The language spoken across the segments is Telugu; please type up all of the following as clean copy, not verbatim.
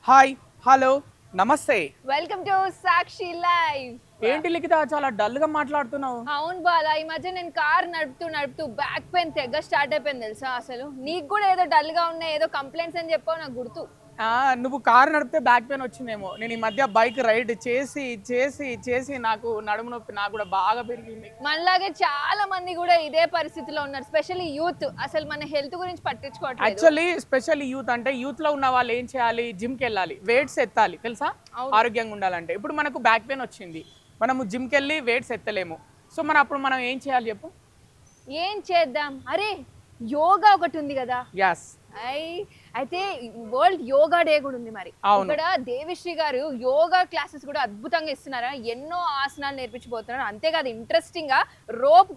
హాయ్ హలో నమస్తే. Welcome to Sakshi live. ఏంటి లిఖిత చాలా డల్ గా మాట్లాడుతున్నావు? అవును బాలా, ఈ మధ్య నేను కార్ నడుపుతూ బ్యాక్ పెయిన్ తెగ స్టార్ట్ అయిపోయింది తెలుసా. అసలు నీకు కూడా ఏదో డల్ గా ఉన్నాయి, ఏదో కంప్లైంట్స్ అని చెప్పావు నాకు గుర్తు. నువ్వు కారు నడిపితే బ్యాక్ పెయిన్ వచ్చిందేమో. నేను ఈ మధ్య బైక్ రైడ్ చేసి చేసి చేసి నాకు నడుము నొప్పి నాకు కూడా బాగా పెరిగింది. మనలాగే చాలా మంది కూడా ఇదే పరిస్థితిలో ఉన్నారు, స్పెషల్లీ యూత్. అసలు మన హెల్త్ గురించి పట్టించుకోవట్లేదు. స్పెషల్లీ యూత్ అంటే యూత్ లో ఉన్న వాళ్ళు ఏం చేయాలి? జిమ్ కి వెళ్ళాలి, వెయిట్స్ ఎత్తాలి తెలుసా, ఆరోగ్యంగా ఉండాలంటే. ఇప్పుడు మనకు బ్యాక్ పెయిన్ వచ్చింది, మనము జిమ్కి వెళ్ళి వెయిట్స్ ఎత్తలేము. సో అప్పుడు మనం ఏం చేయాలి చెప్పు? ఏం చేద్దాం? అరే యోగా ఒకటి ఉంది కదా. యస్. అయితే వరల్డ్ యోగా డే కూడా ఉంది. మరి ఇక్కడ దేవిశ్రీ గారు యోగా క్లాసెస్ కూడా అద్భుతంగా ఇస్తున్నారు. ఎన్నో ఆసనాలు నేర్పించబోతున్నారు. అంతేకాదు ఇంట్రెస్టింగ్ గా రోప్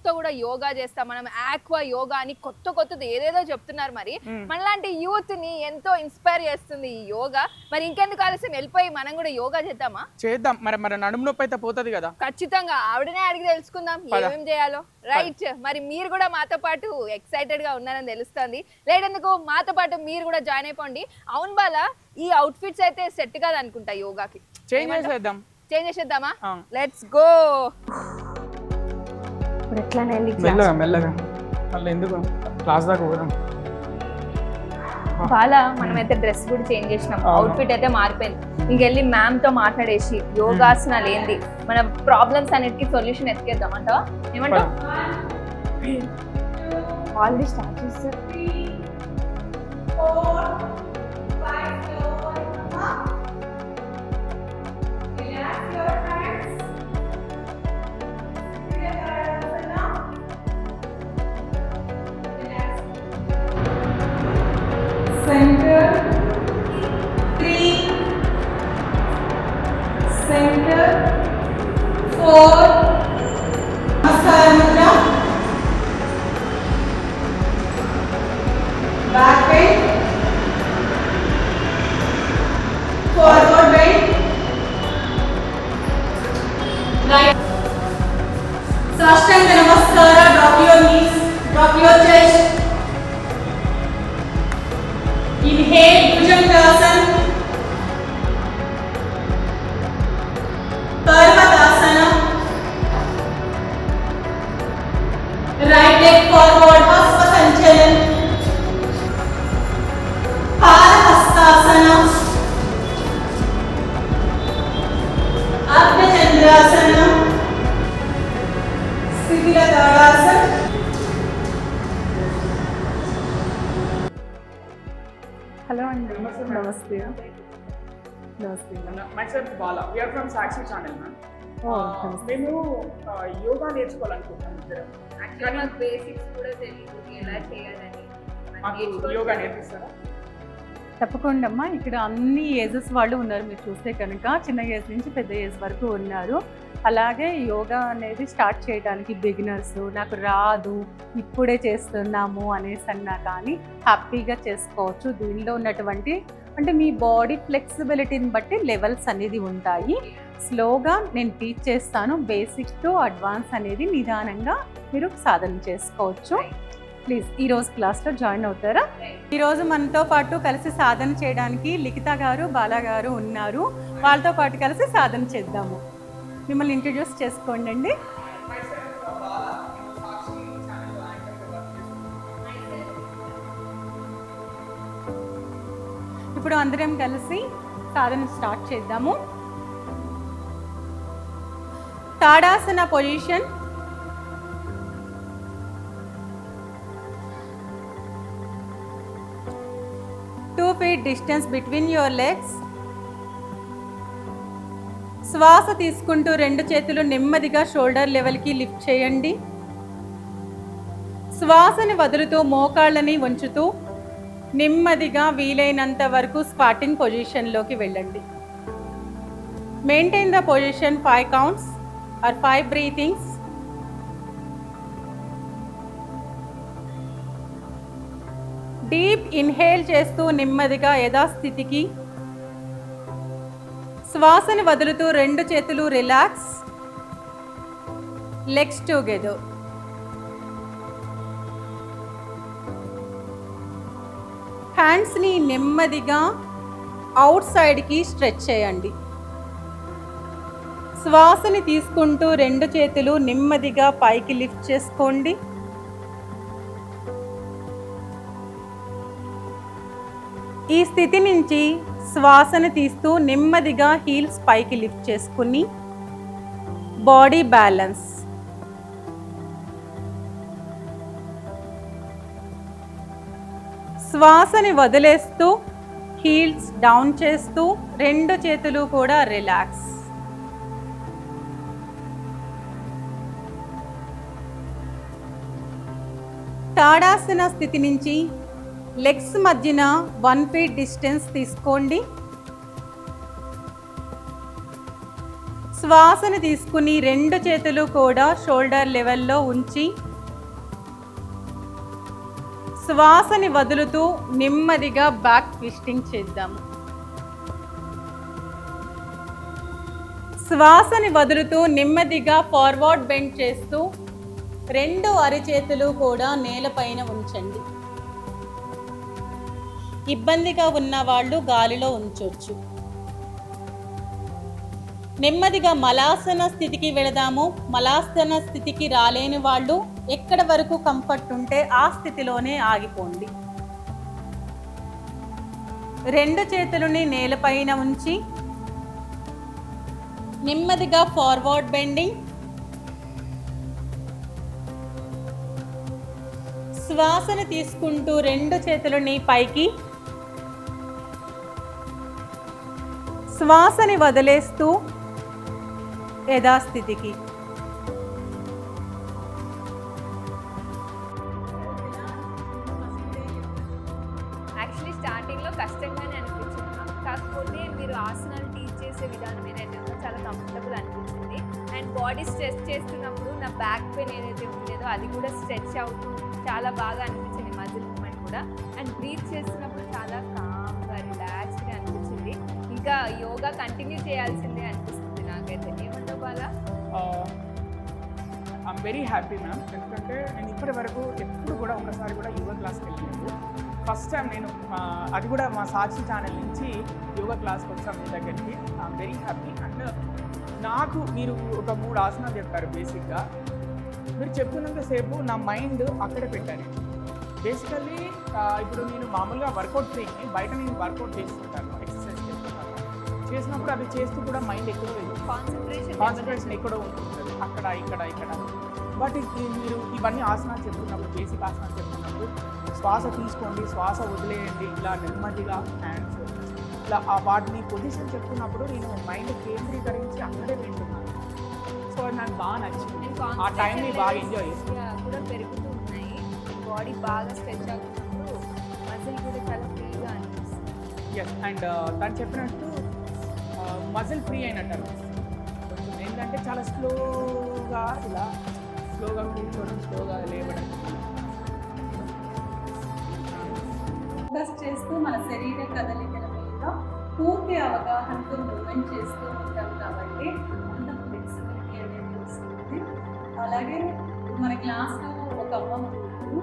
తో కూడా యోగా చేస్తాం మనం, ఆక్వా యోగా అని కొత్తది ఏదేదో చెప్తున్నారు. మరి మనలాంటి యూత్ ని ఎంతో ఇన్స్పైర్ చేస్తుంది ఈ యోగా. మరి ఇంకెందుకు ఆలస్యం, వెళ్ళిపోయి మనం కూడా యోగా చేద్దాం. మరి నడుము నొప్పి అయితే పోతుంది కదా. ఖచ్చితంగా ఆవిడనే అడిగి తెలుసుకుందాం ఏమేం చేయాలో. రైట్, మరి మీరు కూడా మాతో పాటు ఎక్సైటెడ్ గా ఉన్నారని తెలుస్తుంది. లేదందుకు మాతో పాటు మీరు కూడా జాయిన్ అయిపోండి. అవును బాలా, ఈ అవుట్ ఫిట్స్ అయితే సెట్ కాదు అనుకుంటా యోగాకి. చేంజ్ చేసేద్దామా? Let's go. ఇప్పుడు ఎట్లానండి మెల్లగా ఎందుకు క్లాస్ దాకా పోదాం. బాలా, మనమైతే డ్రెస్ కూడా చేంజ్ చేసినాం, అవుట్ ఫిట్ అయితే మారిపోయింది. ఇంకెళ్ళి మ్యామ్ తో మాట్లాడేసి యోగాసనాలు ఏంది, మన ప్రాబ్లమ్స్ అన్నిటికీ సొల్యూషన్ ఎత్తుకేద్దాం అంటావా? ఏమంటావు? ఆల్రెడీ స్టార్ట్ చేస్తారు. 4, 5 relax your hands. Center 3, center 4. Back bend, forward bend, right. Sashtanga Namaskara, drop your knees, drop your chest. Inhale, Bhujangasana, Parvatasana, right leg forward, Hasva Sanchalan, Parahastasana, Ardha Chandrasana, Sthira Tadasana. Hello and namaste. Myself Bala. We are from Sakshi channel, ma'am. మేము యోగా నేర్చుకోవాలనుకుంటున్నాం. యాక్చువల్లీ నాకు బేసిక్స్ కూడా తెలియదు ఎలా చేయాలని. యోగా నేర్పిస్తారా? తప్పకుండా అమ్మా. ఇక్కడ అన్ని ఏజెస్ వాళ్ళు ఉన్నారు, మీరు చూస్తే కనుక చిన్న ఏజ్ నుంచి పెద్ద ఏజ్ వరకు ఉన్నారు. అలాగే యోగా అనేది స్టార్ట్ చేయడానికి బిగినర్స్, నాకు రాదు ఇప్పుడే చేస్తున్నాము అనేసి అన్నా కానీ హ్యాపీగా చేసుకోవచ్చు. దీనిలో ఉన్నటువంటి అంటే మీ బాడీ ఫ్లెక్సిబిలిటీని బట్టి లెవెల్స్ అనేది ఉంటాయి. స్లోగా నేను టీచ్ చేస్తాను, బేసిక్ టు అడ్వాన్స్ అనేది నిదానంగా మీరు సాధన చేసుకోవచ్చు. ప్లీజ్ ఈరోజు క్లాస్లో జాయిన్ అవుతారా? ఈరోజు మనతో పాటు కలిసి సాధన చేయడానికి లిఖిత గారు, బాలా గారు ఉన్నారు. వాళ్ళతో పాటు కలిసి సాధన చేద్దాము. మిమ్మల్ని ఇంట్రడ్యూస్ చేసుకోండి అండి. ఇప్పుడు అందరం కలిసి సాధన స్టార్ట్ చేద్దాము. Tadasana position. Two feet distance between your legs. శ్వాస తీసుకుంటూ రెండు చేతులు నెమ్మదిగా షోల్డర్ లెవెల్కి లిఫ్ట్ చేయండి. శ్వాసని వదులుతూ మోకాళ్ళని ఉంచుతూ నెమ్మదిగా వీలైనంత వరకు స్క్వాటింగ్ పొజిషన్లోకి వెళ్ళండి. Maintain the position 5 counts or 5 breathings. Deep inhale చేస్తూ నెమ్మదిగా యథాస్థితికి, శ్వాసని వదులుతూ రెండు చేతులు రిలాక్స్, లెగ్స్ టుగెదర్. హ్యాండ్స్ని నెమ్మదిగా అవుట్ సైడ్కి స్ట్రెచ్ చేయండి. శ్వాసని తీసుకుంటూ 2 చేతులు నెమ్మదిగా పైకి లిఫ్ట్ చేసుకోండి. ఈ స్థితి నుంచి శ్వాసను తీస్తూ నెమ్మదిగా హీల్స్ పైకి లిఫ్ట్ చేసుకుని బాడీ బ్యాలెన్స్. శ్వాసని వదిలేస్తూ హీల్స్ డౌన్ చేస్తూ 2 చేతులు కూడా రిలాక్స్. తాడాసన స్థితి నుంచి లెగ్స్ మధ్యన 1 feet డిస్టెన్స్ తీసుకోండి. శ్వాసను తీసుకుని 2 చేతులు కూడా షోల్డర్ లెవెల్లో ఉంచి శ్వాసని వదులుతూ నెమ్మదిగా బ్యాక్ ట్విస్టింగ్ చేద్దాము. శ్వాసని వదులుతూ నెమ్మదిగా ఫార్వర్డ్ బెండ్ చేస్తూ 2 అరచేతులు కూడా నేలపైన ఉంచండి. ఇబ్బందిగా ఉన్న వాళ్ళు గాలిలో ఉంచొచ్చు. నెమ్మదిగా మలాసన స్థితికి వెళదాము. మలాసన స్థితికి రాలేని వాళ్ళు ఎక్కడ వరకు కంఫర్ట్ ఉంటే ఆ స్థితిలోనే ఆగిపోండి. 2 చేతులని నేలపైన ఉంచి నెమ్మదిగా ఫార్వర్డ్ బెండింగ్. శ్వాసను తీసుకుంటూ 2 చేతులని పైకి, శ్వాసని వదిలేస్తూ యథాస్థితికి. యాక్చువల్లీ స్టార్టింగ్లో కష్టంగానే అనిపించింది నాకు. కాకపోతే మీరు ఆసనాలు టీచ్ చేసే విధానం ఏదైతే ఉందో చాలా కంఫర్టబుల్ అనిపించింది. అండ్ బాడీ స్ట్రెచ్ చేస్తున్నప్పుడు నా బ్యాక్ పెయిన్ ఏదైతే ఉండేదో అది కూడా స్ట్రెచ్ అవుతూ చాలా బాగా అనిపించింది, మజిల్ మూమెంట్ కూడా. అండ్ బ్రీత్ చేస్తున్నప్పుడు చాలా కామ్గా రిలాక్స్గా అనిపించింది. ఇంకా యోగా కంటిన్యూ చేయాల్సిందే అనిపిస్తుంది నాకైతే. ఏమంటావు Bala? I'm very happy ma'am. ఎందుకంటే నేను ఇప్పటి వరకు ఎప్పుడు కూడా ఒకసారి కూడా యోగా క్లాస్కి వెళ్ళలేదు. ఫస్ట్ టైం నేను అది కూడా మా సాక్షి ఛానల్ నుంచి యోగా క్లాస్కి వచ్చాను మీ దగ్గరికి. I'm very happy. అండ్ నాకు మీరు ఒక 3 ఆసనాలు చెప్పారు. బేసిక్గా మీరు చెప్పుకున్నంతసేపు నా మైండ్ అక్కడే పెట్టాను. బేసికల్లీ ఇప్పుడు నేను మామూలుగా వర్కౌట్ చేయని బయట నేను వర్కౌట్ చేస్తుంటాను, ఎక్సర్సైజ్ చేస్తుంటాను. చేసినప్పుడు అది చేస్తూ కూడా మైండ్ ఎక్కడో కాన్సన్ట్రేషన్ ఎక్కడో ఉంటుంది, అక్కడ ఇక్కడ ఇక్కడ. బట్ మీరు ఇవన్నీ ఆసనాలు చెప్తున్నప్పుడు, బేసిక్ ఆసనాలు చెప్తున్నప్పుడు శ్వాస తీసుకోండి, శ్వాస వదిలేయండి, ఇలా నెమ్మదిగా హ్యాండ్స్ ఇలా వాటిని పొజిషన్ చెప్తున్నప్పుడు నేను మైండ్ కేంద్రీకరించి అక్కడే వింటున్నాను. సో అది నాకు బాగా నచ్చింది. ఆ టైంని బాగా ఎంజాయ్ చేస్తాను. కూడా పెరుగుతూ ఉన్నాయి, బాడీ బాగా స్ట్రెచ్ అవుతున్నప్పుడు మజిల్ కూడా చాలా ఫ్రీగా అనిపిస్తుంది. ఎస్. అండ్ తను చెప్పినట్టు మజిల్ ఫ్రీ అయినట్టు కొంచెం ఏంటంటే చాలా స్లోగా ఇలా స్లోగా కూర్చోవడం, స్లోగా లేవడం. ఫోకస్ చేస్తూ మన శరీర కదలికల మీద పూర్తి అవగాహనతో మూమెంట్ చేస్తూ ఉంటాం కాబట్టి అంత ఫ్లెక్సిబిలిటీ అనేది వస్తుంది. అలాగే మన క్లాస్లో ఒక అమ్మ ఉన్నారు,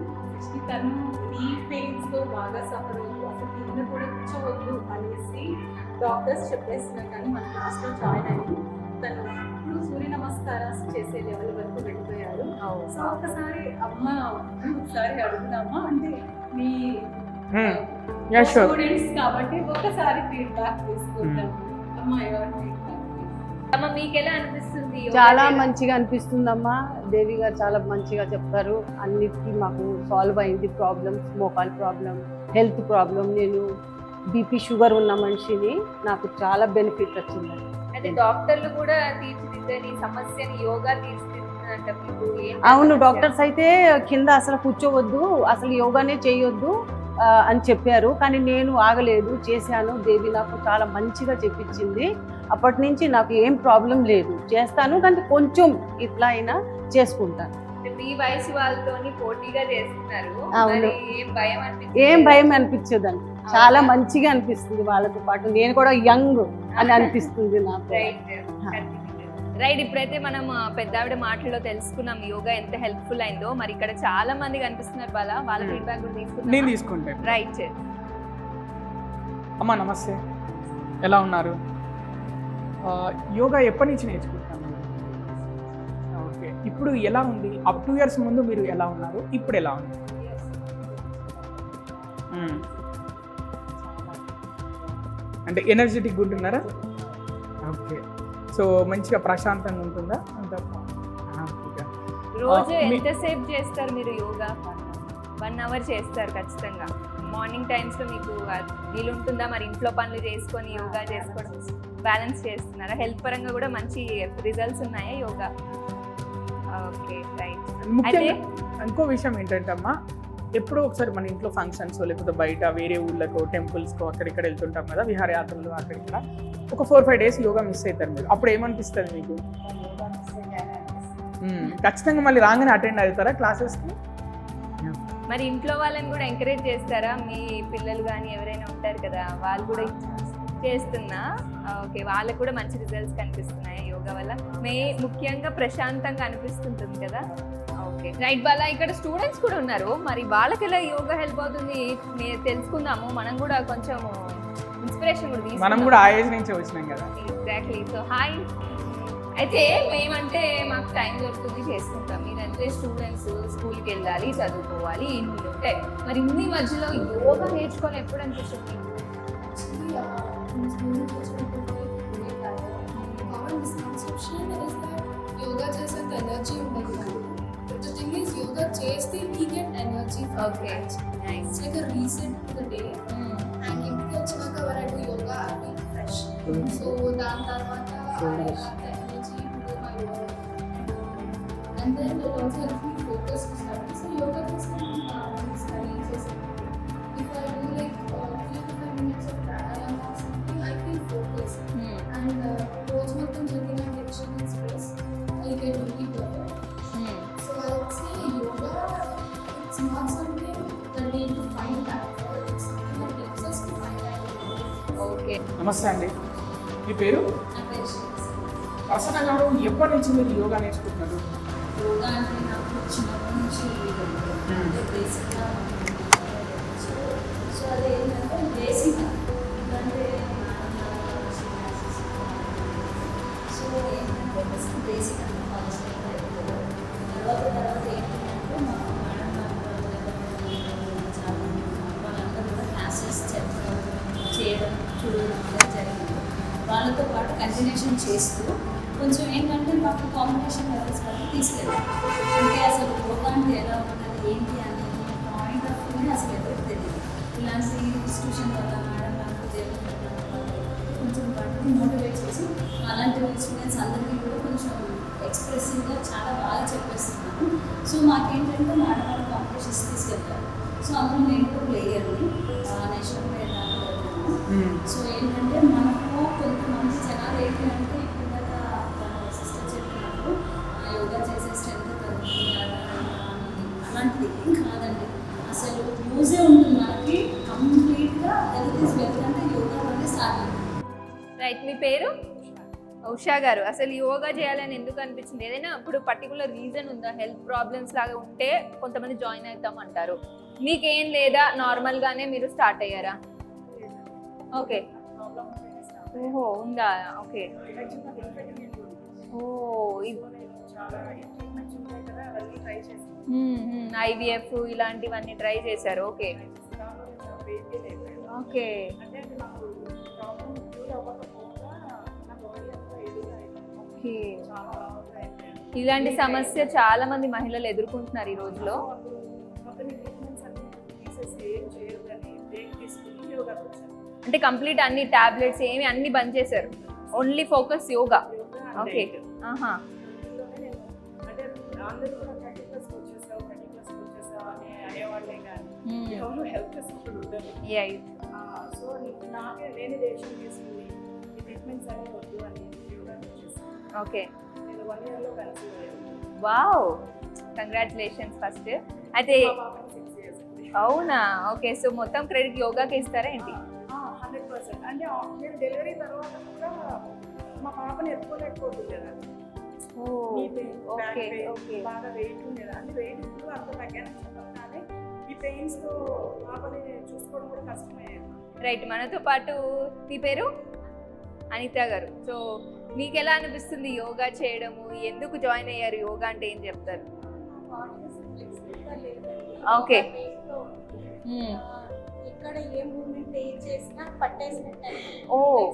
తను నీ పెయిన్స్తో బాగా సఫర్ అవుతూ అసలు కింద కూడా కూర్చోవద్దు అనేసి డాక్టర్స్ చెప్పేసినా కానీ మన క్లాస్లో జాయిన్ అయ్యి తను ఇప్పుడు సూర్య నమస్కారాలు చేసే లెవెల్ వరకు వెళ్ళిపోయారు. సో ఒకసారి అమ్మ ఒకసారి అడుగుదామా, అంటే మీ స్టూడెంట్స్ కాబట్టి ఒకసారి ఫీడ్బ్యాక్ తీసుకుంటాము. అమ్మ ఎవరు అమ్మ మీకు ఎలా అనిపిస్తుంది? చాలా మంచిగా అనిపిస్తుందమ్మా. దేవి గారు చాలా మంచిగా చెప్పారు. అన్నిటికీ మాకు సాల్వ్ అయింది ప్రాబ్లమ్స్, మోకాల్ ప్రాబ్లం, హెల్త్ ప్రాబ్లం. నేను బీపీ షుగర్ ఉన్న మనిషిని, నాకు చాలా బెనిఫిట్ వచ్చింది. అంటే డాక్టర్లు కూడా తీర్చిదిద్దని సమస్యని యోగా తీర్చిదిద్దంట. అవును, డాక్టర్స్ అయితే కింద అసలు కూర్చోవద్దు, అసలు యోగానే చేయొద్దు అని చెప్పారు. కానీ నేను ఆగలేదు, చేశాను. దేవి నాకు చాలా మంచిగా చెప్పించింది. అప్పటి నుంచి నాకు ఏం ప్రాబ్లం లేదు, చేస్తాను. కానీ కొంచెం ఇట్లా అయినా చేసుకుంటాను. మీ వయసు వాళ్ళతోని పోటీగా చేస్తున్నారు. అవును. ఏం భయం అనిపించదండి, చాలా మంచిగా అనిపిస్తుంది. వాళ్ళతో పాటు నేను కూడా యంగ్ అని అనిపిస్తుంది నాకు. రైట్. ఇప్పుడైతే మనం పెద్ద ఆవిడ మాటల్లో తెలుసుకున్నాం యోగా ఎంత హెల్ప్ఫుల్ అయిందో. మరి ఇక్కడ చాలా మంది కనిపిస్తున్నారు, వాళ్ళ ఫీడ్బ్యాక్ కూడా నేను తీసుకుంటాను. రైట్. అమ్మా నమస్తే. ఎలా ఉన్నారు? యోగా ఎప్పటి నుంచి నేర్చుకుంటున్నారు? ఓకే, ఇప్పుడు ఎలా ఉంది? 2 years ముందు మీరు ఎలా ఉన్నారు, ఇప్పుడు ఎలా ఉంది? అంటే ఎనర్జెటిక్ ఉంటున్నారా? ఓకే, సో మంచిగా ప్రశాంతంగా ఉంటుందా అంత? రోజు ఎంతసేపు చేస్తారు మీరు యోగా? 1 hour చేస్తారు ఖచ్చితంగా. మార్నింగ్ టైమ్స్లో మీకు వీలు ఉంటుందా? మరి ఇంట్లో పనులు చేసుకొని యోగా చేసుకోవడం బ్యాలెన్స్ చేస్తున్నారా? హెల్త్ పరంగా కూడా మంచి రిజల్ట్స్ ఉన్నాయా యోగా? Okay, right. ముఖ్యంగా ఇంకో విషయం ఏంటంటే అమ్మా, ఎప్పుడో ఒకసారి మన ఇంట్లో ఫంక్షన్స్ లేకపోతే బయట వేరే ఊళ్ళకో టెంపుల్స్కో అక్కడిక్కడ వెళ్తుంటాం కదా, విహారయాత్రలు అక్కడిక్కడ, ఒక 4-5 days యోగా మిస్ అవుతారు మీరు. అప్పుడు ఏమనిపిస్తుంది మీకు? ఖచ్చితంగా మళ్ళీ రాగానే అటెండ్ అవుతారా క్లాసెస్కి? మరి ఇంట్లో వాళ్ళని కూడా ఎంకరేజ్ చేస్తారా? మీ పిల్లలు కానీ ఎవరైనా ఉంటారు కదా, వాళ్ళు కూడా చేస్తున్నా? ఓకే, వాళ్ళకు కూడా మంచి రిజల్ట్స్ కనిపిస్తున్నాయి యోగా వల్ల. ముఖ్యంగా ప్రశాంతంగా అనిపిస్తుంటుంది కదా. Okay, right Bala. ఇక్కడ స్టూడెంట్స్ కూడా ఉన్నారు, మరి వాళ్ళకి ఎలా యోగా హెల్ప్ అవుతుంది తెలుసుకుందాము. మనం కూడా కొంచెం ఇన్స్పిరేషన్ కూడా తీసుకుందాం. మనం కూడా ఆ ఏజ్ నుంచి వచ్చినాం కదా. ఎగ్జాక్ట్లీ. So hi. అయితే మేమంటే మాకు టైం దొరుకుతుంది, చేసుకుంటాం. మీరంటే స్టూడెంట్స్, స్కూల్కి వెళ్ళాలి, చదువుకోవాలి, ఇన్ని ఉంటాయి. మరి ఇన్ని మధ్యలో యోగా నేర్చుకోవాలి ఎప్పుడు అనిపిస్తుంది? యోగా చేసేంత ఎనర్జీ ఉండదు. The thing is, yoga చేస్తే we get energy. Okay, nice. It's like a reset to the day. And ఇంటికి వచ్చినాక when I do yoga, I feel fresh. So దాని తర్వాత I have the energy to do my work. And then it also helps me focus to study. So yoga చేస్తే study చేస్తే if I do like 3 to 5 minutes of pranayama or something, I feel focused. And రోజు మొత్తం జరిగిన tension and stress, I get really better. So I would say yoga, it's not something that we need to find time for. It's something that helps us to find time for. Okay. నమస్తే అండి, మీ పేరు? ప్రసన్న గారు, ఎప్పటి నుంచి మీరు యోగా నేర్చుకుంటున్నారు? యోగా అంటే నాకు చిన్నప్పటి నుంచి బేసిక్గా సో అది ఏంటంటే బేసిక్ అంటే సో ఏంటంటే ఫస్ట్ బేసిక్ అంటే తర్వాత ఏంటంటే మా మేడం చాలా వాళ్ళందరూ కూడా క్లాసెస్ చెప్పడం చేయడం చూడడం జరిగింది. వాళ్ళతో పాటు కంటిన్యూషన్ చేస్తూ కొంచెం ఏంటంటే మాకు కాంపిటీషన్ లెవెల్స్ వరకు తీసుకెళ్ళాం. అంటే అసలు యోగా అంటే ఎలా ఉంటుంది ఏంటి అనేది పాయింట్ ఆఫ్ వ్యూనే అసలు ఎవరికి తెలియదు. ఇలాంటి ఇన్స్టిట్యూషన్ వల్ల మేడం నాకు కొంచెం వాటిని మోటివేట్ చేసి అలాంటి స్టూడెంట్స్ అందరికీ కూడా కొంచెం ఎక్స్ప్రెసివ్గా చాలా బాగా చెప్పేస్తున్నాను. సో మాకేంటంటే మేడం వాళ్ళ కాంపిటీషన్స్ తీసుకెళ్తారు. సో అందులో నేను కూడా ప్లేయర్ని నేషనల్ ప్లేయర్ దాకా వెళ్ళాను. సో ఏంటంటే మనకు కొంతమంది జనాలు ఏంటి అంటే సిస్టర్ చెప్పినప్పుడు యోగా చేసే స్ట్రెంత్ తగ్గుతున్నారు అలాంటిది ఏం కాదండి. అసలు యూజే ఉంటుంది మనకి కంప్లీట్గా. హెల్త్ ఈజ్ వెల్త్ అంటే యోగా వల్లే స్టార్ట్ అవుతుంది. రైట్, మీ పేరు? ఉషా గారు, అసలు యోగా చేయాలని ఎందుకు అనిపించింది? ఏదైనా ఇప్పుడు పర్టికులర్ రీజన్ ఉందా? హెల్త్ ప్రాబ్లమ్స్ లాగా ఉంటే కొంతమంది జాయిన్ అవుతాం అంటారు, మీకేం లేదా నార్మల్గానే మీరు స్టార్ట్ అయ్యారా? ఓకే, ఓహో ఉందా? ఓకే, ఐవిఎఫ్ ఇలాంటివన్నీ ట్రై చేశారు. ఓకే ఓకే, ఇలాంటి సమస్య చాలా మంది మహిళలు ఎదుర్కొంటున్నారు ఈ రోజులో. అంటే కంప్లీట్ అన్ని టాబ్లెట్స్ ఏమి అన్ని బంద్ చేశారు, ఓన్లీ ఫోకస్ యోగా. ఓకే, ఆహా, ఓకే, వావ్, కంగ్రాచులేషన్స్ ఫస్ట్. అయితే అవునా? ఓకే, సో మొత్తం క్రెడిట్ యోగాకి ఇస్తారా ఏంటి? 100%. అంటే నేను డెలివరీ తర్వాత కూడా మా పాపని ఎత్తుకోలేకపోతుంది కదా. ఓకే ఓకే, బాగా వెయిట్ ఉండేది. అంటే వెయిట్ ఇప్పుడు అంత తగ్గానని చెప్పాను, కానీ ఈ పెయిన్స్తో పాపని చూసుకోవడం కూడా కష్టమయ్యేది. రైట్, మనతో పాటు మీ పేరు? అనిత గారు. సో మీకు ఎలా అనిపిస్తుంది యోగా చేయడము, ఎందుకు జాయిన్ అయ్యారు, యోగా అంటే ఏం చెప్తారు? ఓకే. ఇక్కడ ఏ మూమెంట్ ఏం చేసినా పట్టేసినట్టు. ఓ.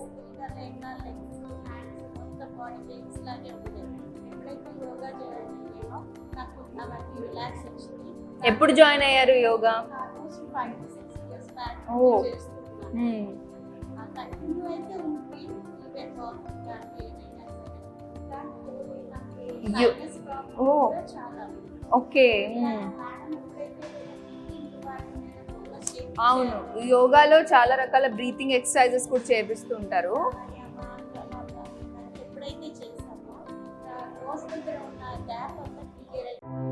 మొత్తం బాడీ పెయిన్స్ లాగే ఉంటుంది. ఎప్పుడైతే యోగా చేయడం నాకు అవన్నీ రిలాక్స్ వచ్చింది. ఎప్పుడు జాయిన్ అయ్యారు yoga? Almost 5 to 6 years back ఓ. చేస్తున్నాను. ఆ కంటిన్యూ అయితే ఉంది. ఈవెన్ వాకింగ్ కానీ ఏదైనా సరే. కానీ నాకు యో- sinus problem ఓ. కూడా చాలా ఉంది. ఓకే. మేడం ఎప్పుడైతే వాటి మీద focus చేసి అవును, యోగాలో చాలా రకాల బ్రీతింగ్ ఎక్సర్సైజెస్ కూడా చేపిస్తూ ఉంటారు. ఎప్పుడైతే చేసామో రోజు దగ్గర ఉన్న గ్యాప్ అంతా క్లియర్ అయ్యి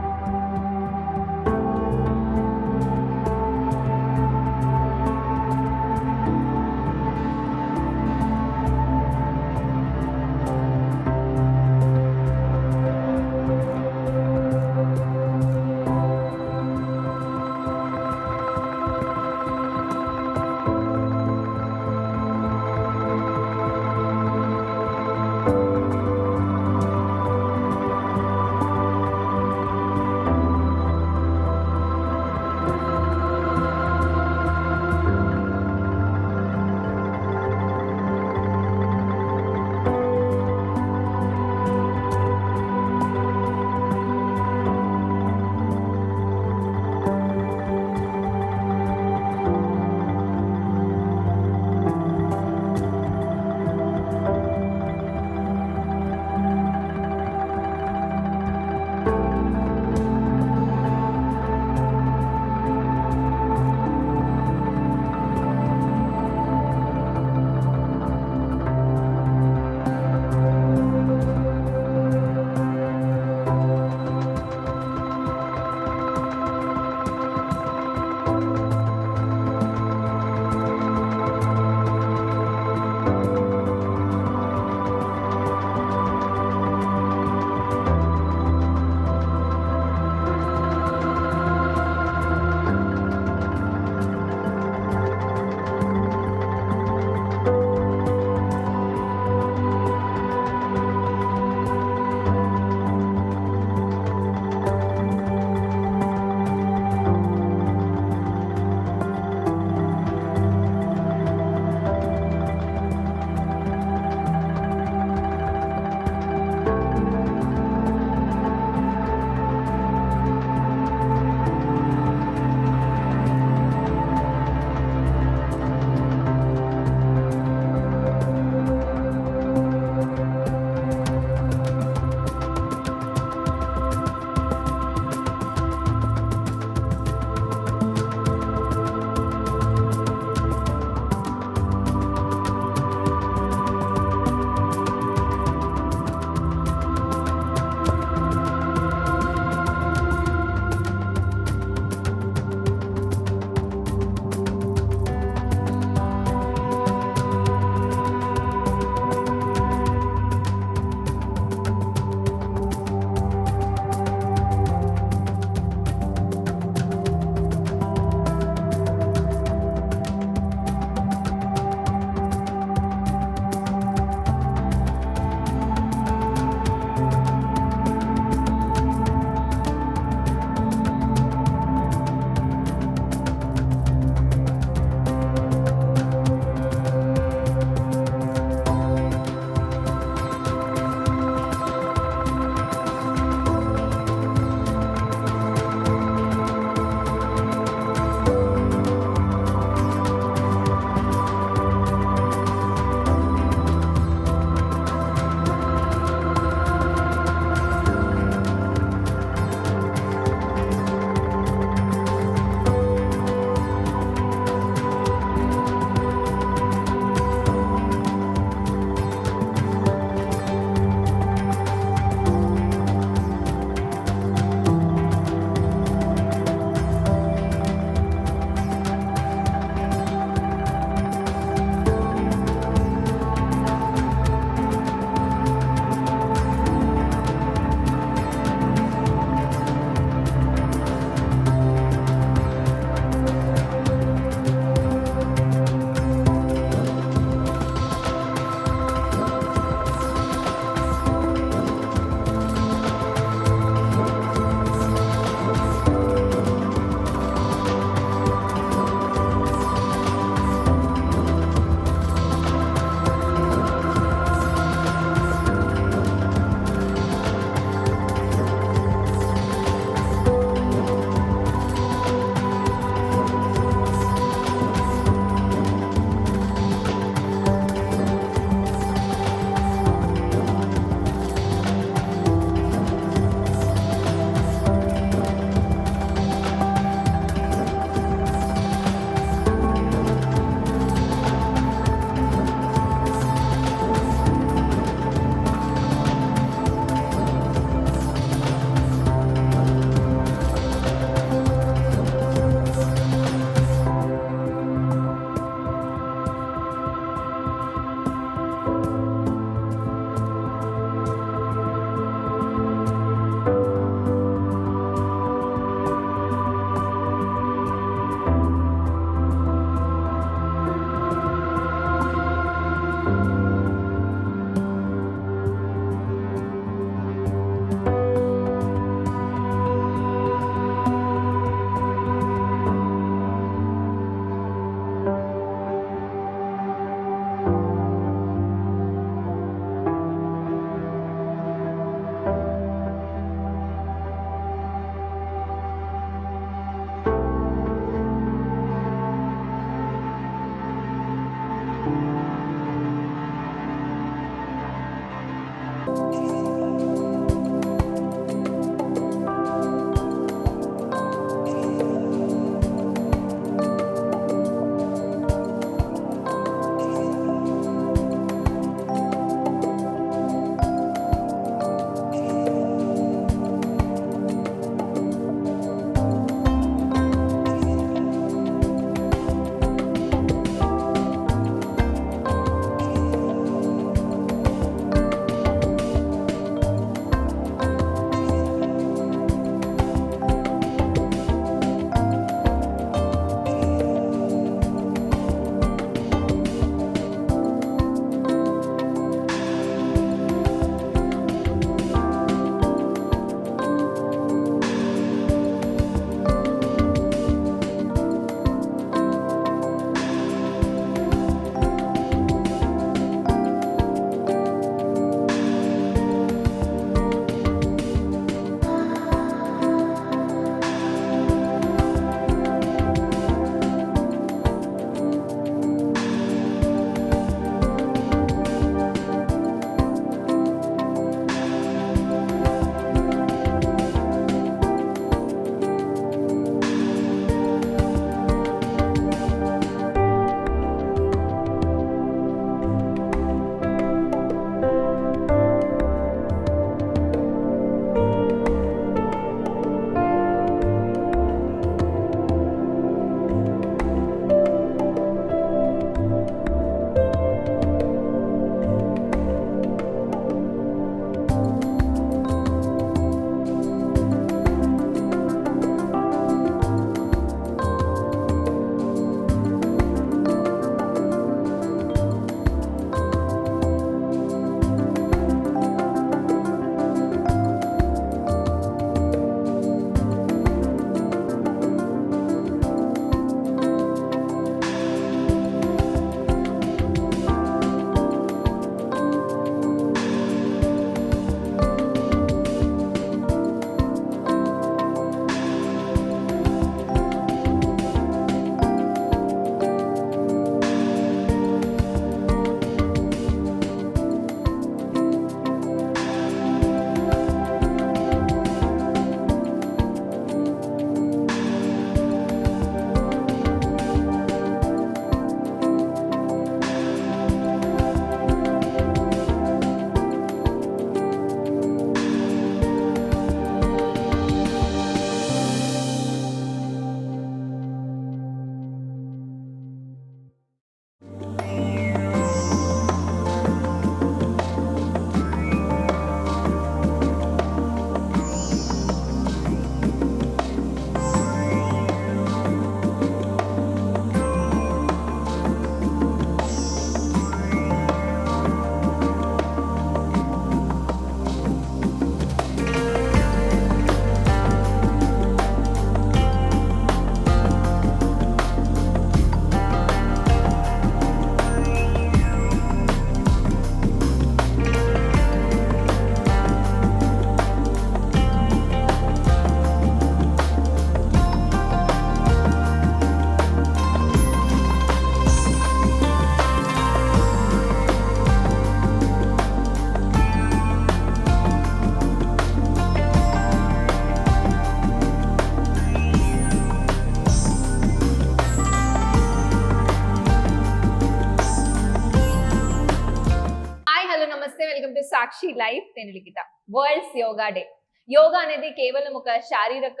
లైఫ్. నేను లిఖిత. World's yoga day. యోగా అనేది కేవలం ఒక శారీరక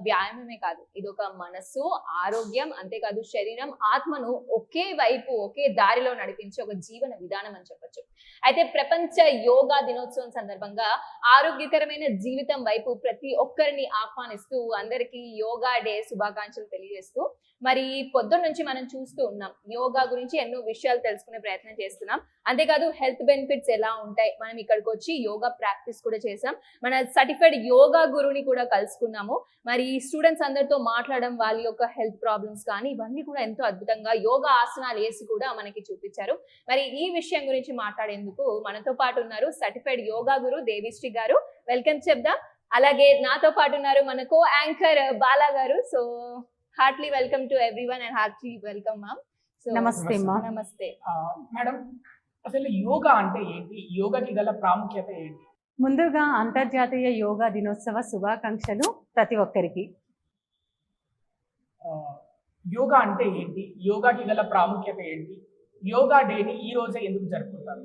వ్యాయామమే కాదు, ఇది ఒక మనస్సు, ఆరోగ్యం, అంతేకాదు శరీరం, ఆత్మను ఒకే వైపు ఒకే దారిలో నడిపించే ఒక జీవన విధానం అని చెప్పొచ్చు. అయితే ప్రపంచ యోగా దినోత్సవం సందర్భంగా ఆరోగ్యకరమైన జీవితం వైపు ప్రతి ఒక్కరిని ఆహ్వానిస్తూ అందరికీ యోగా డే శుభాకాంక్షలు తెలియజేస్తూ, మరి పొద్దున్న నుంచి మనం చూస్తూ ఉన్నాం, యోగా గురించి ఎన్నో విషయాలు తెలుసుకునే ప్రయత్నం చేస్తున్నాం. అంతేకాదు హెల్త్ బెనిఫిట్స్ ఎలా ఉంటాయి, మనం ఇక్కడికి వచ్చి యోగా ప్రాక్టీస్ కూడా చేసాం, మన సర్టిఫైడ్ యోగా గురుని కూడా కలుసుకున్నాము. మరి స్టూడెంట్స్ అందరితో మాట్లాడడం, వాళ్ళ యొక్క హెల్త్ ప్రాబ్లమ్స్ కానీ ఇవన్నీ కూడా ఎంతో అద్భుతంగా యోగా ఆసనాలు వేసి కూడా మనకి చూపించారు. మరి ఈ విషయం గురించి మాట్లాడేందుకు మనతో పాటు ఉన్నారు సర్టిఫైడ్ యోగా గురు దేవిశ్రీ గారు. వెల్కమ్ చెప్దాం. అలాగే నాతో పాటు ఉన్నారు మన కో యాంకర్ బాలా గారు. So heartily welcome to everyone and heartily welcome ma'am. నమస్తే మా. నమస్తే మేడం, అసలు యోగా అంటే ఏంటి, యోగాకి గల ప్రాముఖ్యత ఏంటి? ముందుగా అంతర్జాతీయ యోగా దినోత్సవ శుభాకాంక్షలు ప్రతి ఒక్కరికి. యోగా అంటే ఏంటి, యోగాకి గల ప్రాముఖ్యత ఏంటి, యోగా డేని ఈ రోజే ఎందుకు జరుపుకుంటారు?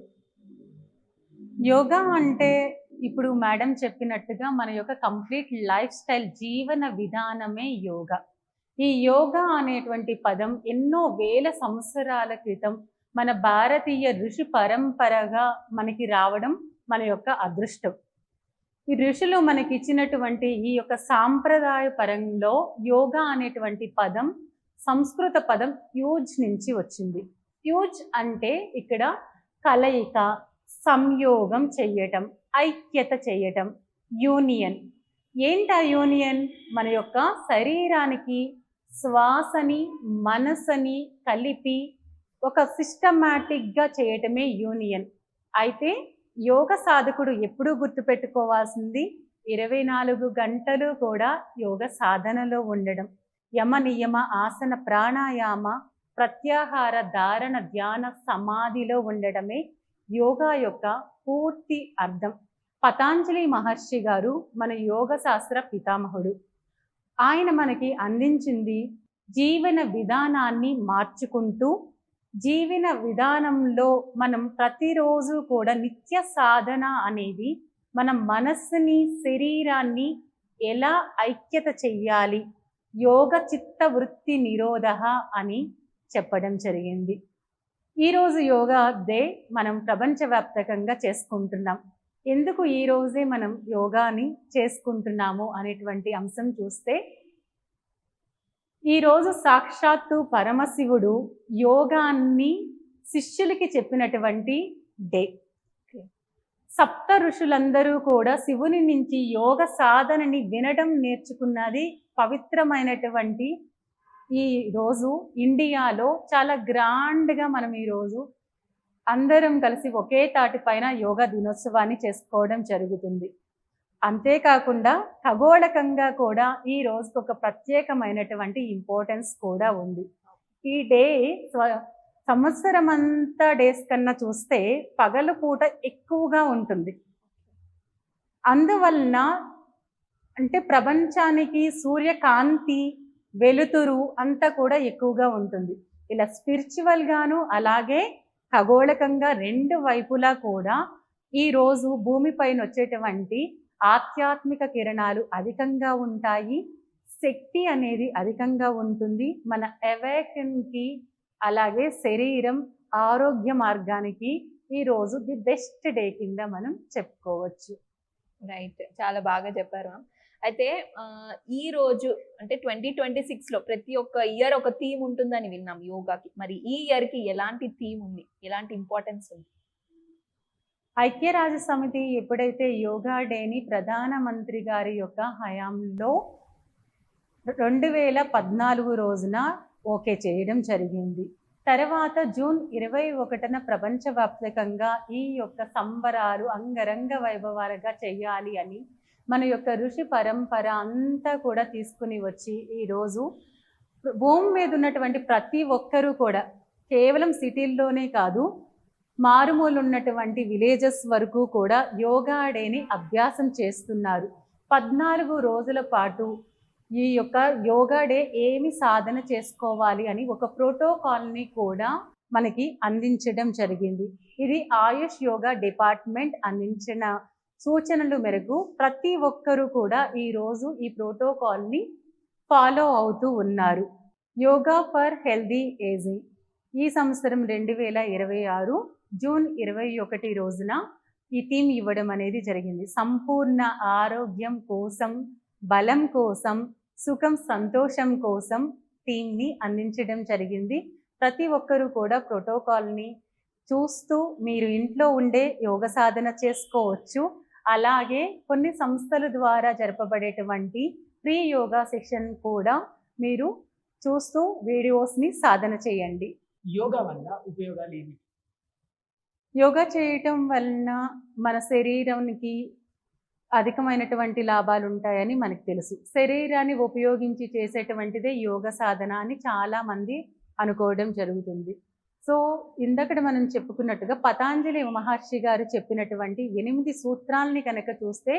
యోగా అంటే ఇప్పుడు మేడం చెప్పినట్టుగా మన యొక్క కంప్లీట్ లైఫ్ స్టైల్, జీవన విధానమే యోగా. ఈ యోగా అనేటువంటి పదం ఎన్నో వేల సంవత్సరాల క్రితం మన భారతీయ ఋషి పరంపరగా మనకి రావడం మన యొక్క అదృష్టం. ఈ ఋషులు మనకి ఇచ్చినటువంటి ఈ యొక్క సాంప్రదాయ పరంలో యోగా అనేటువంటి పదం సంస్కృత పదం యూజ్ నుంచి వచ్చింది. యూజ్ అంటే ఇక్కడ కలయిక, సంయోగం చెయ్యటం, ఐక్యత చేయటం, యూనియన్. ఏంటి ఆ యూనియన్? మన యొక్క శరీరానికి శ్వాసని మనసుని కలిపి ఒక సిస్టమాటిక్గా చేయటమే యూనియన్. అయితే యోగ సాధకుడు ఎప్పుడూ గుర్తుపెట్టుకోవాల్సింది 24 గంటలు కూడా యోగ సాధనలో ఉండడం. యమ నియమ ఆసన ప్రాణాయామ ప్రత్యాహార ధారణ ధ్యాన సమాధిలో ఉండడమే యోగా యొక్క పూర్తి అర్థం. పతాంజలి మహర్షి గారు మన యోగ శాస్త్ర పితామహుడు. ఆయన మనకి అందించింది జీవన విధానాన్ని మార్చుకుంటూ, జీవన విధానంలో మనం ప్రతిరోజు కూడా నిత్య సాధన అనేది మన మనస్సుని శరీరాన్ని ఎలా ఐక్యత చెయ్యాలి, యోగ చిత్త వృత్తి నిరోధ అని చెప్పడం జరిగింది. ఈరోజు యోగా డే మనం ప్రపంచవ్యాప్తంగా చేసుకుంటున్నాం. ఎందుకు ఈ రోజే మనం యోగాని చేసుకుంటున్నాము అనేటువంటి అంశం చూస్తే, ఈరోజు సాక్షాత్తు పరమశివుడు యోగాన్ని శిష్యులకి చెప్పినటువంటి డే. సప్త ఋషులందరూ కూడా శివుని నుంచి యోగ సాధనని వినడం నేర్చుకున్నది పవిత్రమైనటువంటి ఈ రోజు ఇండియాలో చాలా గ్రాండ్గా మనం ఈరోజు అందరం కలిసి ఒకే తాటి పైన యోగా దినోత్సవాన్ని చేసుకోవడం జరుగుతుంది. అంతేకాకుండా ఖగోళకంగా కూడా ఈ రోజుకు ఒక ప్రత్యేకమైనటువంటి ఇంపార్టెన్స్ కూడా ఉంది. ఈ డే సంవత్సరం అంతా డేస్ కన్నా చూస్తే పగలు పూట ఎక్కువగా ఉంటుంది. అందువలన అంటే ప్రపంచానికి సూర్యకాంతి వెలుతురు అంతా కూడా ఎక్కువగా ఉంటుంది. ఇలా స్పిరిచువల్గాను అలాగే ఖగోళకంగా రెండు వైపులా కూడా ఈరోజు భూమిపైన వచ్చేటువంటి ఆధ్యాత్మిక కిరణాలు అధికంగా ఉంటాయి. శక్తి అనేది అధికంగా ఉంటుంది. మన అవేకన్కి అలాగే శరీరం ఆరోగ్య మార్గానికి ఈరోజు ది బెస్ట్ డే కింద మనం చెప్పుకోవచ్చు. రైట్, చాలా బాగా చెప్పారు మ్యామ్. అయితే ఈ రోజు అంటే 2026లో ప్రతి ఒక్క ఇయర్ ఒక థీమ్ ఉంటుందని విన్నాం యోగాకి. మరి ఈ ఇయర్కి ఎలాంటి థీమ్ ఉంది, ఎలాంటి ఇంపార్టెన్స్ ఉంది? ఐక్యరాజ్య సమితి ఎప్పుడైతే యోగా డేని ప్రధానమంత్రి గారి యొక్క హయాంలో 2014 రోజున ఓకే చేయడం జరిగింది. తర్వాత జూన్ 21న ప్రపంచవ్యాప్తంగా ఈ యొక్క సంబరాలు అంగరంగ వైభవాలుగా చేయాలి అని మన యొక్క ఋషి పరంపర అంతా కూడా తీసుకుని వచ్చి ఈరోజు భూమి మీద ఉన్నటువంటి ప్రతి ఒక్కరూ కూడా కేవలం సిటీల్లోనే కాదు, మారుమూలు ఉన్నటువంటి విలేజెస్ వరకు కూడా యోగా డేని అభ్యాసం చేస్తున్నారు. 14 రోజుల పాటు ఈ యొక్క యోగా డే ఏమి సాధన చేసుకోవాలి అని ఒక ప్రోటోకాల్ని కూడా మనకి అందించడం జరిగింది. ఇది ఆయుష్ యోగా డిపార్ట్మెంట్ అందించిన సూచనల మేరకు ప్రతి ఒక్కరూ కూడా ఈరోజు ఈ ప్రోటోకాల్ని ఫాలో అవుతూ ఉన్నారు. యోగా ఫర్ హెల్దీ ఏజింగ్ ఈ సంవత్సరం 2026 జూన్ 21 రోజున ఈ థీమ్ ఇవ్వడం అనేది జరిగింది. సంపూర్ణ ఆరోగ్యం కోసం, బలం కోసం, సుఖం సంతోషం కోసం థీమ్ని అందించడం జరిగింది. ప్రతి ఒక్కరూ కూడా ప్రోటోకాల్ని చూస్తూ మీరు ఇంట్లో ఉండే యోగ సాధన చేసుకోవచ్చు. అలాగే కొన్ని సంస్థల ద్వారా జరపబడేటువంటి ఫ్రీ యోగా సెషన్ కూడా మీరు చూస్తూ వీడియోస్ని సాధన చేయండి. యోగా వల్ల ఉపయోగాలు ఏమిటి? యోగా చేయటం వలన మన శరీరానికి అధికమైనటువంటి లాభాలు ఉంటాయని మనకు తెలుసు. శరీరాన్ని ఉపయోగించి చేసేటువంటిదే యోగ సాధన అని చాలామంది అనుకోవడం జరుగుతుంది. సో ఇందకడ మనం చెప్పుకున్నట్టుగా పతాంజలి మహర్షి గారు చెప్పినటువంటి 8 సూత్రాలని కనుక చూస్తే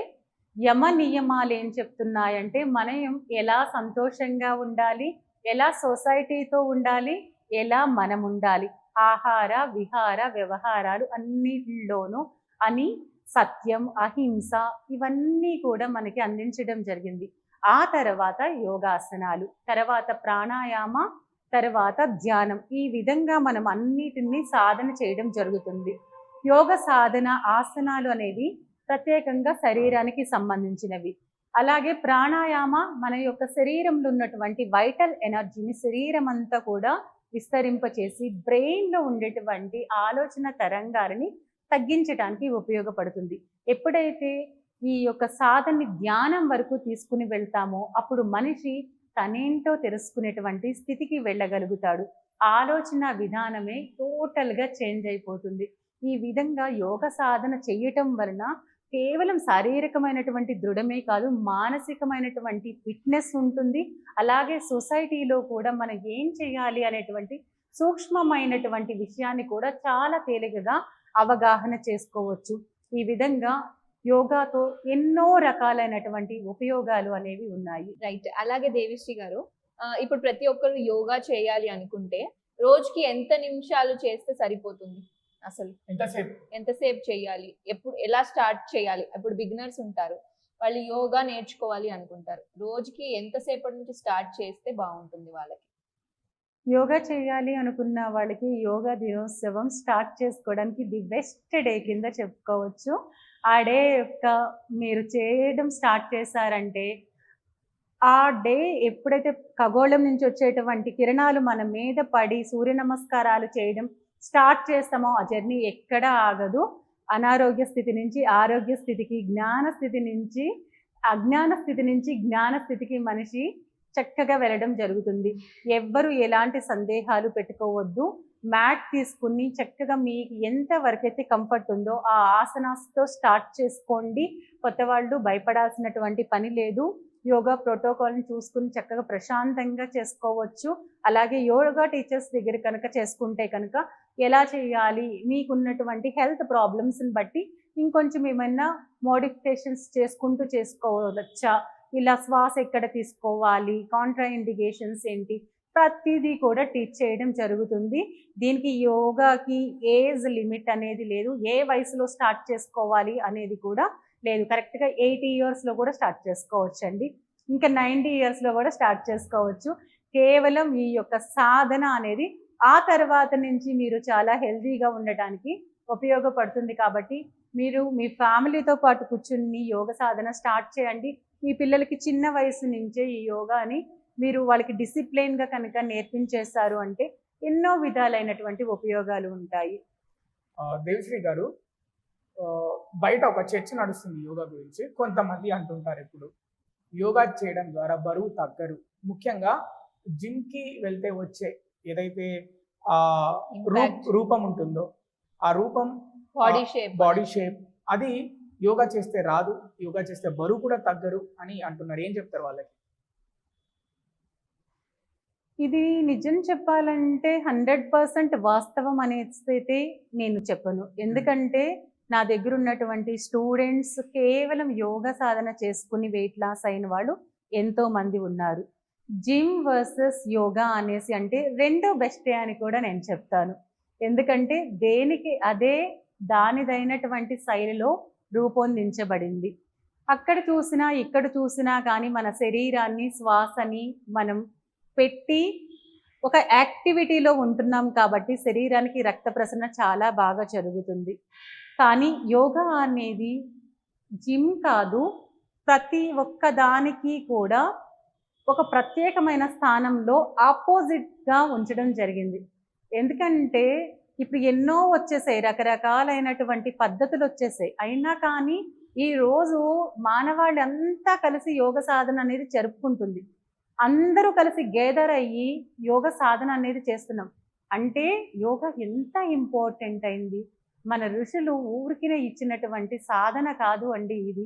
యమ నియమాలు ఏం చెప్తున్నాయంటే మనం ఎలా సంతోషంగా ఉండాలి, ఎలా సొసైటీతో ఉండాలి, ఎలా మనం ఉండాలి, ఆహార విహార వ్యవహారాలు అన్నిటిలోనూ అని సత్యం, అహింస ఇవన్నీ కూడా మనకి అందించడం జరిగింది. ఆ తర్వాత యోగాసనాలు, తర్వాత ప్రాణాయామ, తర్వాత ధ్యానం, ఈ విధంగా మనం అన్నిటినీ సాధన చేయడం జరుగుతుంది. యోగ సాధన ఆసనాలు అనేవి ప్రత్యేకంగా శరీరానికి సంబంధించినవి. అలాగే ప్రాణాయామ మన యొక్క శరీరంలో ఉన్నటువంటి వైటల్ ఎనర్జీని శరీరం అంతా కూడా విస్తరింపచేసి బ్రెయిన్లో ఉండేటువంటి ఆలోచన తరంగాలని తగ్గించడానికి ఉపయోగపడుతుంది. ఎప్పుడైతే ఈ యొక్క సాధనని ధ్యానం వరకు తీసుకుని వెళ్తామో అప్పుడు మనిషి తనేంటో తెలుసుకునేటువంటి స్థితికి వెళ్ళగలుగుతాడు. ఆలోచన విధానమే టోటల్గా చేంజ్ అయిపోతుంది. ఈ విధంగా యోగ సాధన చేయటం వలన కేవలం శారీరకమైనటువంటి దృఢమే కాదు, మానసికమైనటువంటి ఫిట్నెస్ ఉంటుంది. అలాగే సొసైటీలో కూడా మనం ఏం చేయాలి అనేటువంటి సూక్ష్మమైనటువంటి విషయాన్ని కూడా చాలా తేలికగా అవగాహన చేసుకోవచ్చు. ఈ విధంగా యోగాతో ఎన్నో రకాలైనటువంటి ఉపయోగాలు అనేవి ఉన్నాయి. రైట్. అలాగే దేవిశ్రీ గారు, ఇప్పుడు ప్రతి ఒక్కరు యోగా చేయాలి అనుకుంటే రోజుకి ఎంత నిమిషాలు చేస్తే సరిపోతుంది? అసలు ఎంతసేపు చేయాలి, ఎప్పుడు ఎలా స్టార్ట్ చేయాలి? ఇప్పుడు బిగినర్స్ ఉంటారు, వాళ్ళు యోగా నేర్చుకోవాలి అనుకుంటారు, రోజుకి ఎంతసేపటి నుంచి స్టార్ట్ చేస్తే బాగుంటుంది వాళ్ళకి? యోగా చేయాలి అనుకున్న వాళ్ళకి యోగా దినోత్సవం స్టార్ట్ చేసుకోవడానికి ది బెస్ట్ డే కింద చెప్పుకోవచ్చు. ఆ డే యొక్క మీరు చేయడం స్టార్ట్ చేశారంటే ఆ డే ఎప్పుడైతే ఖగోళం నుంచి వచ్చేటువంటి కిరణాలు మన మీద పడి సూర్య నమస్కారాలు చేయడం స్టార్ట్ చేస్తామో ఆ జర్నీ ఎక్కడా ఆగదు. అనారోగ్య స్థితి నుంచి ఆరోగ్య స్థితికి, జ్ఞాన స్థితి నుంచి అజ్ఞాన స్థితి నుంచి జ్ఞాన స్థితికి మనిషి చక్కగా వెళ్ళడం జరుగుతుంది. ఎవ్వరు ఎలాంటి సందేహాలు పెట్టుకోవద్దు. మ్యాట్ తీసుకుని చక్కగా మీకు ఎంత వరకైతే కంఫర్ట్ ఉందో ఆ ఆసనాస్తో స్టార్ట్ చేసుకోండి. కొత్త వాళ్ళు భయపడాల్సినటువంటి పని లేదు. యోగా ప్రోటోకాల్ని చూసుకుని చక్కగా ప్రశాంతంగా చేసుకోవచ్చు. అలాగే యోగా టీచర్స్ దగ్గర కనుక చేసుకుంటే కనుక ఎలా చేయాలి, మీకున్నటువంటి హెల్త్ ప్రాబ్లమ్స్ని బట్టి ఇంకొంచెం ఏమైనా మోడిఫికేషన్స్ చేసుకుంటూ చేసుకోవచ్చా, ఇలా శ్వాస ఎక్కడ తీసుకోవాలి, కాంట్రా ఇండికేషన్స్ ఏంటి, ప్రతిదీ కూడా టీచ్ చేయడం జరుగుతుంది. దీనికి యోగాకి ఏజ్ లిమిట్ అనేది లేదు, ఏ వయసులో స్టార్ట్ చేసుకోవాలి అనేది కూడా లేదు. కరెక్ట్గా 80 ఇయర్స్లో కూడా స్టార్ట్ చేసుకోవచ్చు అండి, ఇంకా 90 ఇయర్స్లో కూడా స్టార్ట్ చేసుకోవచ్చు. కేవలం ఈ యొక్క సాధన అనేది ఆ తర్వాత నుంచి మీరు చాలా హెల్తీగా ఉండటానికి ఉపయోగపడుతుంది. కాబట్టి మీరు మీ ఫ్యామిలీతో పాటు కూర్చుని యోగ సాధన స్టార్ట్ చేయండి. మీ పిల్లలకి చిన్న వయసు నుంచే ఈ యోగాని మీరు వాళ్ళకి డిసిప్లైన్గా కనుక నేర్పించేస్తారు అంటే ఎన్నో విధాలైనటువంటి ఉపయోగాలు ఉంటాయి. దేవిశ్రీ గారు, బయట ఒక చర్చ నడుస్తుంది యోగా గురించి. కొంతమంది అంటుంటారు ఇప్పుడు యోగా చేయడం ద్వారా బరువు తగ్గరు, ముఖ్యంగా జిమ్కి వెళ్తే వచ్చే ఏదైతే రూపం ఉంటుందో ఆ రూపం, బాడీ షేప్ అది యోగా చేస్తే రాదు, యోగా చేస్తే బరువు కూడా తగ్గరు అని అంటున్నారు. ఏం చెప్తారు వాళ్ళకి? ఇది నిజం చెప్పాలంటే 100% వాస్తవం అనేది నేను చెప్పను. ఎందుకంటే నా దగ్గర ఉన్నటువంటి స్టూడెంట్స్ కేవలం యోగా సాధన చేసుకుని వెయిట్ లాస్ అయిన వాళ్ళు ఎంతోమంది ఉన్నారు. జిమ్ వర్సెస్ యోగా అనేసి అంటే రెండో బెస్టే అని కూడా నేను చెప్తాను. ఎందుకంటే దేనికి అదే దానిదైనటువంటి శైలిలో రూపొందించబడింది. అక్కడ చూసినా ఇక్కడ చూసినా కానీ మన శరీరాన్ని శ్వాసని మనం పెట్టి ఒక యాక్టివిటీలో ఉంటున్నాం కాబట్టి శరీరానికి రక్త ప్రసరణ చాలా బాగా జరుగుతుంది. కానీ యోగా అనేది జిమ్ కాదు, ప్రతి ఒక్క దానికి కూడా ఒక ప్రత్యేకమైన స్థానంలో ఆపోజిట్గా ఉంచడం జరిగింది. ఎందుకంటే ఇప్పుడు ఎన్నో వచ్చేసాయి, రకరకాలైనటువంటి పద్ధతులు వచ్చేసాయి. అయినా కానీ ఈరోజు మానవాళ్ళంతా కలిసి యోగ సాధన అనేది జరుపుకుంటుంది. అందరూ కలిసి గేదర్ అయ్యి యోగ సాధన అనేది చేస్తున్నాం. అంటే యోగా ఎంత ఇంపార్టెంట్ అయింది. మన ఋషులు ఊరికినే ఇచ్చినటువంటి సాధన కాదు అండి ఇది.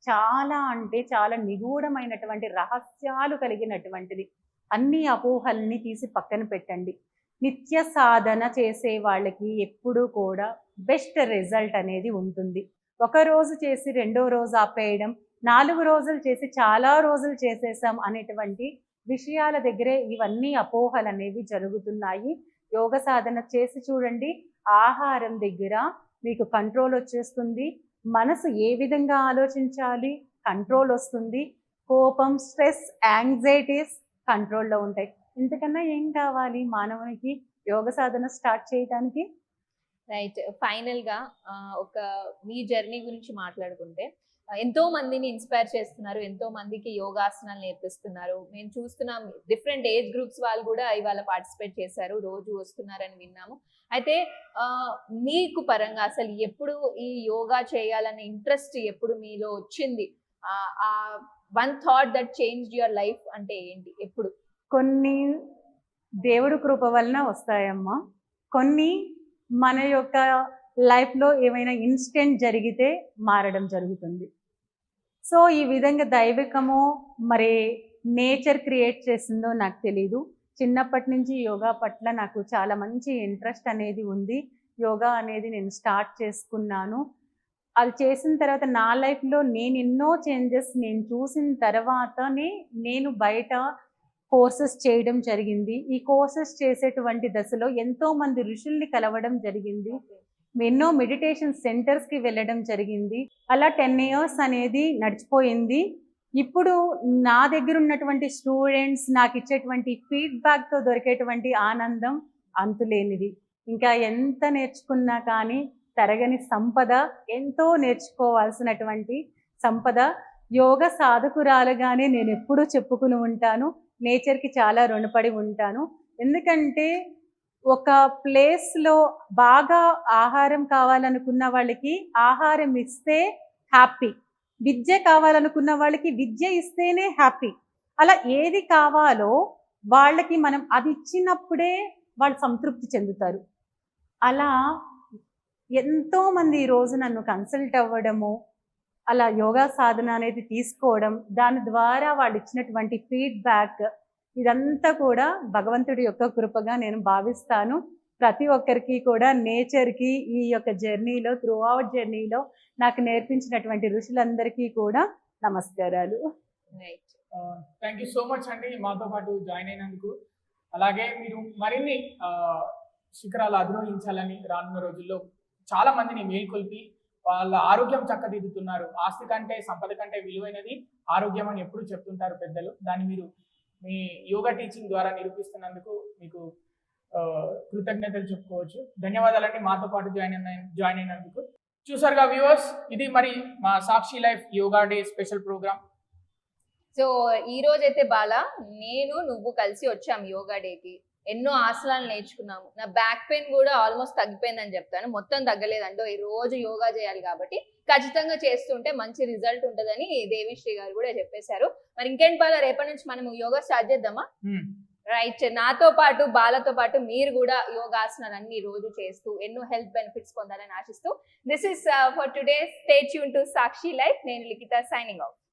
చాలా అంటే చాలా నిగూఢమైనటువంటి రహస్యాలు కలిగినటువంటిది. అన్ని అపోహల్ని తీసి పక్కన పెట్టండి. నిత్య సాధన చేసే వాళ్ళకి ఎప్పుడూ కూడా బెస్ట్ రిజల్ట్ అనేది ఉంటుంది. ఒక రోజు చేసి రెండో రోజు ఆపేయడం, 4 రోజులు చేసి చాలా రోజులు చేసేసాం అనేటువంటి విషయాల దగ్గరే ఇవన్నీ అపోహలు అనేవి జరుగుతున్నాయి. యోగ సాధన చేసి చూడండి, ఆహారం దగ్గర మీకు కంట్రోల్ వచ్చేస్తుంది. మనసు ఏ విధంగా ఆలోచించాలి కంట్రోల్ వస్తుంది. కోపం, స్ట్రెస్, యాంగ్జైటీస్ కంట్రోల్లో ఉంటాయి. ఇంతకన్నా ఏం కావాలి మానవునికి యోగ సాధన స్టార్ట్ చేయడానికి? రైట్. ఫైనల్ గా ఒక మీ జర్నీ గురించి మాట్లాడుకుంటే ఎంతో మందిని ఇన్స్పైర్ చేస్తున్నారు, ఎంతో మందికి యోగాసనాలు నేర్పిస్తున్నారు. మేము చూస్తున్నాం డిఫరెంట్ ఏజ్ గ్రూప్స్ వాళ్ళు కూడా ఇవాళ పార్టిసిపేట్ చేశారు, రోజు వస్తున్నారని విన్నాము. అయితే మీకు పరంగా అసలు ఎప్పుడు ఈ యోగా చేయాలనే ఇంట్రెస్ట్ ఎప్పుడు మీలో వచ్చింది? ఆ one thought that changed your life అంటే ఏంటి? ఎప్పుడు? కొన్ని దేవుడి కృప వలన వస్తాయమ్మా, కొన్ని మన యొక్క లైఫ్లో ఏమైనా ఇన్సిడెంట్ జరిగితే మారడం జరుగుతుంది. సో ఈ విధంగా దైవికమో మరి నేచర్ క్రియేట్ చేసిందో నాకు తెలీదు. చిన్నప్పటి నుంచి యోగా పట్ల నాకు చాలా మంచి ఇంట్రెస్ట్ అనేది ఉంది. యోగా అనేది నేను స్టార్ట్ చేసుకున్నాను. అది చేసిన తర్వాత నా లైఫ్లో నేను ఎన్నో చేంజెస్ నేను చూసిన తర్వాతనే నేను బయట కోర్సెస్ చేయడం జరిగింది. ఈ కోర్సెస్ చేసేటువంటి దశలో ఎంతోమంది ఋషుల్ని కలవడం జరిగింది. ఎన్నో మెడిటేషన్ సెంటర్స్కి వెళ్ళడం జరిగింది. అలా 10 years అనేది నడిచిపోయింది. ఇప్పుడు నా దగ్గర ఉన్నటువంటి స్టూడెంట్స్ నాకు ఇచ్చేటువంటి ఫీడ్బ్యాక్తో దొరికేటువంటి ఆనందం అంతులేనిది. ఇంకా ఎంత నేర్చుకున్నా కానీ తరగని సంపద, ఎంతో నేర్చుకోవాల్సినటువంటి సంపద. యోగ సాధకురాలుగానే నేను ఎప్పుడూ చెప్పుకుని ఉంటాను. నేచర్కి చాలా రుణపడి ఉంటాను. ఎందుకంటే ఒక ప్లేస్లో బాగా ఆహారం కావాలనుకున్న వాళ్ళకి ఆహారం ఇస్తే హ్యాపీ, విద్య కావాలనుకున్న వాళ్ళకి విద్య ఇస్తేనే హ్యాపీ. అలా ఏది కావాలో వాళ్ళకి మనం అది ఇచ్చినప్పుడే వాళ్ళు సంతృప్తి చెందుతారు. అలా ఎంతోమంది ఈరోజు నన్ను కన్సల్ట్ అవ్వడము, అలా యోగా సాధన అనేది తీసుకోవడం, దాని ద్వారా వాళ్ళు ఇచ్చినటువంటి ఫీడ్బ్యాక్, ఇదంతా కూడా భగవంతుడి యొక్క కృపగా నేను భావిస్తాను. ప్రతి ఒక్కరికి కూడా నేచర్కి ఈ యొక్క జర్నీలో, త్రూ అవుట్ జర్నీలో నాకు నేర్పించినటువంటి ఋషులందరికీ కూడా నమస్కారాలు. థ్యాంక్ యూ సో మచ్ అండి మాతో పాటు జాయిన్ అయినందుకు. అలాగే మీరు మరిన్ని శిఖరాలు అధిరోహించాలని రానున్న రోజుల్లో చాలా మందిని మేల్కొల్పి వాళ్ళ ఆరోగ్యం చక్కదిద్దుతున్నారు. ఆస్తి కంటే, సంపద కంటే విలువైనది ఆరోగ్యం అని ఎప్పుడు చెప్తుంటారు పెద్దలు. దాన్ని మీరు మీ యోగా టీచింగ్ ద్వారా నిరూపిస్తున్నందుకు మీకు కృతజ్ఞతలు చెప్పుకోవచ్చు. ధన్యవాదాలండి మాతో పాటు జాయిన్ అయినందుకు. చూసారుగా వ్యూవర్స్, ఇది మరి మా Sakshi life yoga day special program. So ఈ రోజైతే బాలా, నేను నువ్వు కలిసి వచ్చాం యోగా డేకి. ఎన్నో ఆసనాలు నేర్చుకున్నాము. నా బ్యాక్ పెయిన్ కూడా ఆల్మోస్ట్ తగ్గిపోయిందని చెప్తాను. మొత్తం తగ్గలేదంటో ఈ రోజు యోగా చేయాలి కాబట్టి ఖచ్చితంగా చేస్తుంటే మంచి రిజల్ట్ ఉంటుందని దేవిశ్రీ గారు కూడా చెప్పేశారు. మరి ఇంకేంటి బాలా, రేపటి నుంచి మనం యోగా స్టార్ట్ చేద్దామా? రైట్. నాతో పాటు బాలతో పాటు మీరు కూడా యోగాసనాలు అన్ని రోజు చేస్తూ ఎన్నో హెల్త్ బెనిఫిట్స్ పొందాలని ఆశిస్తూ this is for today. Stay tune to Sakshi life. నేను లిఖిత, సైనింగ్ ఆఫ్.